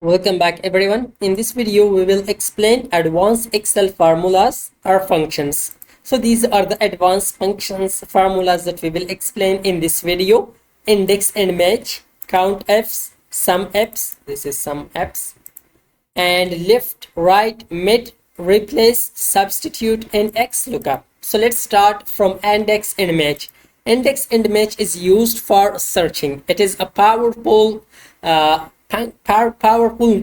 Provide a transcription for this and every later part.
Welcome back everyone. In this video we will explain advanced Excel formulas or functions. So these are the advanced functions formulas that we will explain in this video. Index and match, COUNTIFs, SUMIFs, this is SUMIFs, and left, right, mid, replace, substitute, and XLOOKUP. So let's start from index and match. Index and match is used for searching. It is a powerful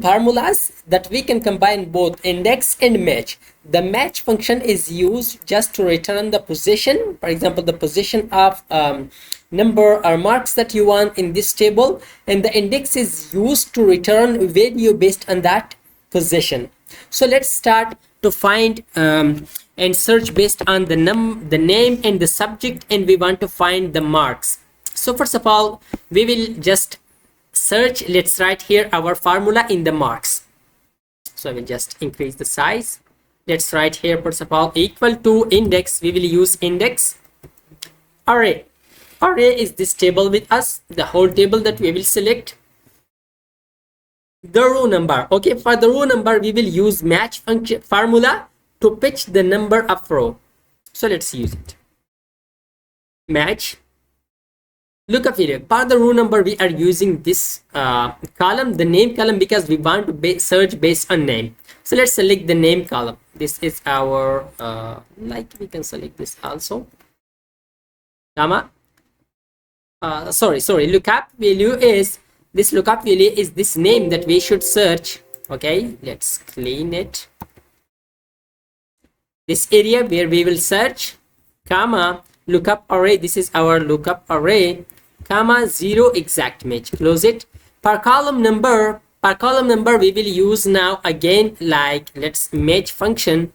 formulas that we can combine both index and match. The match function is used just to return the position, for example the position of number or marks that you want in this table, and the index is used to return value based on that position. So let's start to find and search based on the name and the subject, and we want to find the marks. So first of all we will just search. Let's write here our formula in the marks. So I will just increase the size. Let's write here first of all equal to index. We will use index. Array is this table with us, the whole table that we will select. The row number. Okay, for the row number we will use match function formula to pitch the number of row. So let's use it. Match. Look up here. For the row number we are using this column, the name column, because we want to search based on name. So let's select the name column. This is our like we can select this also, comma lookup value is this. Lookup value is this name that we should search. Okay, let's clean it. This area where we will search, comma lookup array. This is our lookup array, comma 0 exact match. Close it. Per column number we will use now again, like let's match function.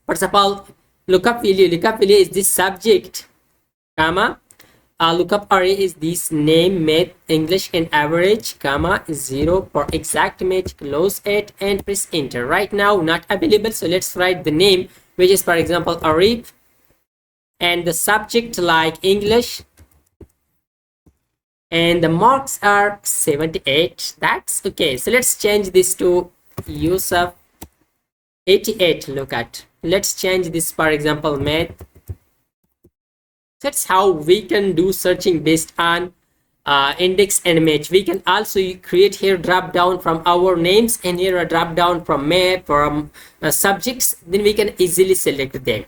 First of all lookup value is this subject, comma lookup array is this name, math, English, and average, comma 0 for exact match. Close it and press enter. Right now not available, so let's write the name, which is for example Arif, and the subject like English, and the marks are 78. That's okay. So let's change this to Yusuf 88. Look at, let's change this for example math. That's how we can do searching based on index and match. We can also create here drop down from our names, and here a drop down from math, from subjects, then we can easily select them.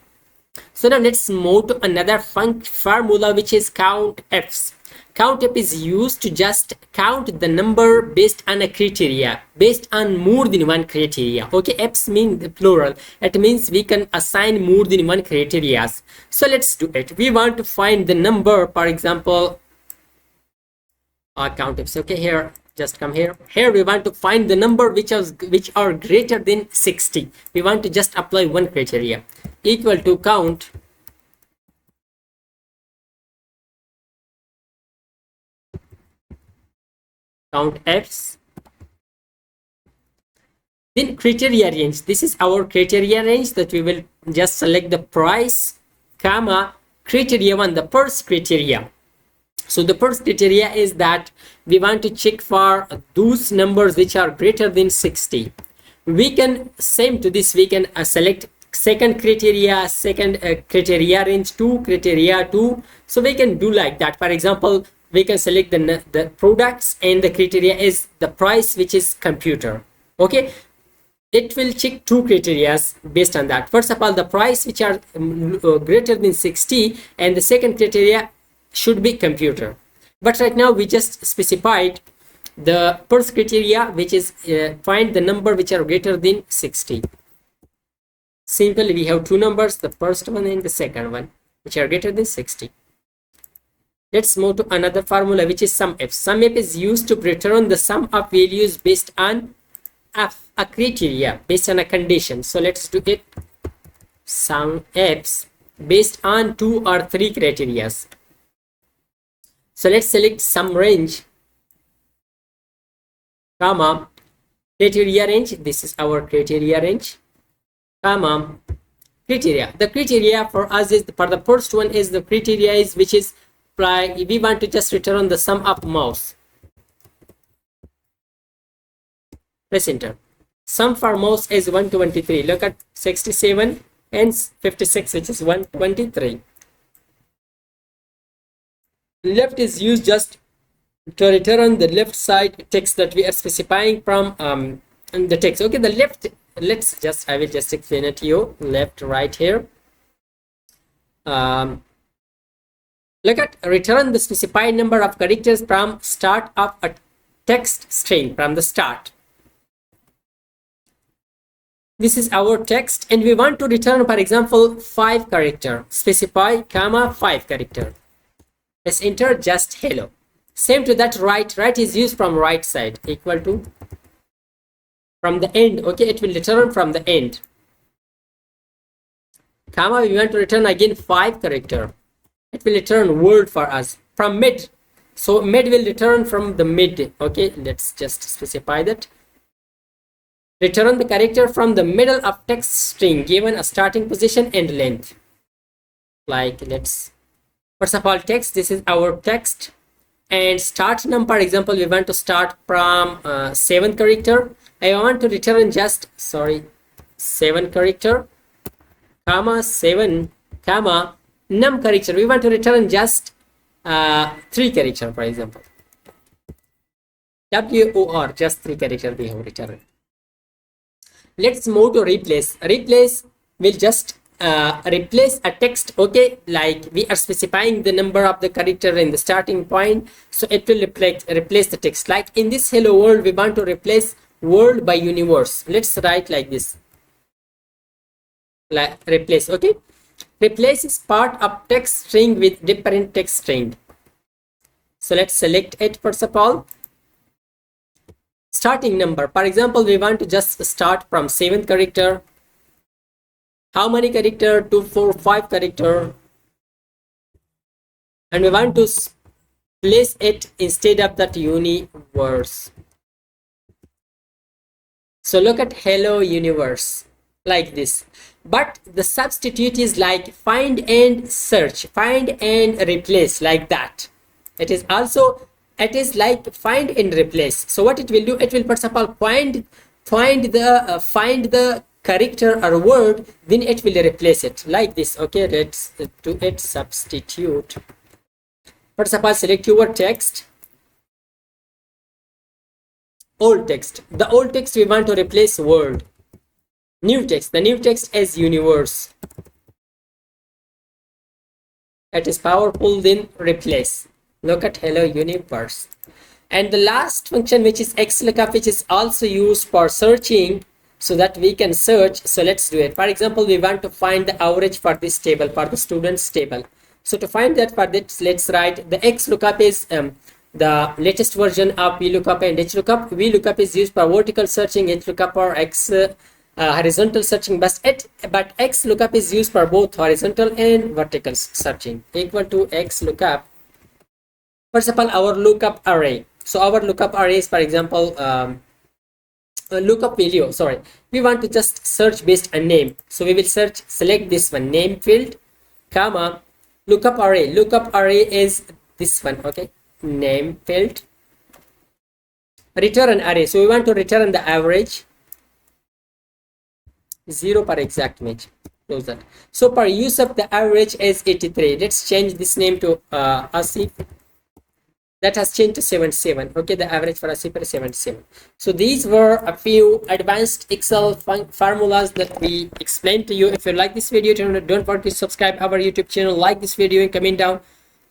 So now let's move to another formula, which is COUNTIFs. COUNTIF is used to just count the number based on a criteria, based on more than one criteria. Okay, Fs mean the plural. It means we can assign more than one criteria. So let's do it. We want to find the number, for example, COUNTIFs. Okay, here, just come here. Here we want to find the number which are greater than 60. We want to just apply one criteria, equal to COUNTIFs, then criteria range. This is our criteria range that we will just select the price, comma criteria 1, the first criteria. So the first criteria is that we want to check for those numbers which are greater than 60. We can, same to this, we can select second criteria, criteria range 2, criteria 2. So we can do like that. For example, we can select the products, and the criteria is the price, which is computer. Okay, it will check two criteria based on that. First of all, the price which are greater than 60, and the second criteria should be computer. But right now we just specified the first criteria, which is find the number which are greater than 60. Simply we have two numbers, the first one and the second one, which are greater than 60. Let's move to another formula, which is SUMIF. SUMIF is used to return the sum of values based on a criteria, based on a condition. So let's do it. SUMIFs based on 2 or 3 criteria. So let's select sum range, comma criteria range. This is our criteria range, comma criteria. The criteria for us is, for the first one is the criteria is which is we want to just return the sum of mouse. Press enter. Sum for mouse is 123. Look at 67 and 56, which is 123. Left is used just to return the left side text that we are specifying from the text. Okay, the left, I will just explain it to you. Left, right here. Look at return the specified number of characters from start of a text string, from the start. This is our text and we want to return, for example, 5 character. Specify comma 5 character. Let's enter just hello. Same to that right. Right is used from right side, equal to from the end. Okay, it will return from the end. Comma, we want to return again 5 character. It will return word for us from mid. So mid will return from the mid. Okay, let's just specify that. Return the character from the middle of text string given a starting position and length. Like, let's first of all text. This is our text and start num. For example, we want to start from 7 character. I want to return just 7 character, comma 7, comma num character. We want to return just 3 character, for example. WOR, just 3 character we have returned. Let's move to replace. Replace will just replace a text. Okay, like we are specifying the number of the character in the starting point, so it will replace the text. Like in this hello world, we want to replace world by universe. Let's write like this, like replace. Okay, replace is part of text string with different text string. So let's select it first of all. Starting number, for example, we want to just start from 7th character. How many character? 2, 4, 5 character, and we want to place it instead of that universe. So look at hello universe, like this. But the substitute is like find and search, find and replace, like that. It is also, it is like find and replace. So what it will do, it will first of all find the character or word, then it will replace it like this. Okay, let's do it. Substitute. First of all, select your text, old text. The old text we want to replace word. New text, the new text is universe. It is powerful, then replace. Look at hello universe. And the last function, which is XLOOKUP, which is also used for searching, so that we can search. So let's do it. For example, we want to find the average for this table, for the students table. So to find that, for that, let's write the XLOOKUP is the latest version of VLOOKUP and HLOOKUP. VLOOKUP is used for vertical searching, HLOOKUP for horizontal searching, but XLOOKUP is used for both horizontal and vertical searching. Equal to XLOOKUP. First of all, our lookup array. So our lookup array is, for example, lookup value. Sorry, we want to just search based on name. So we will search, select this one, name field, comma lookup array. Lookup array is this one. Okay, name field, return array. So we want to return the average, 0 per exact match. Close that. So per use of the average is 83. Let's change this name to Asif. That has changed to 77. Okay, the average for Asif is 77. So these were a few advanced Excel formulas that we explained to you. If you like this video, don't forget to subscribe our YouTube channel, like this video and comment down.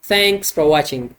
Thanks for watching.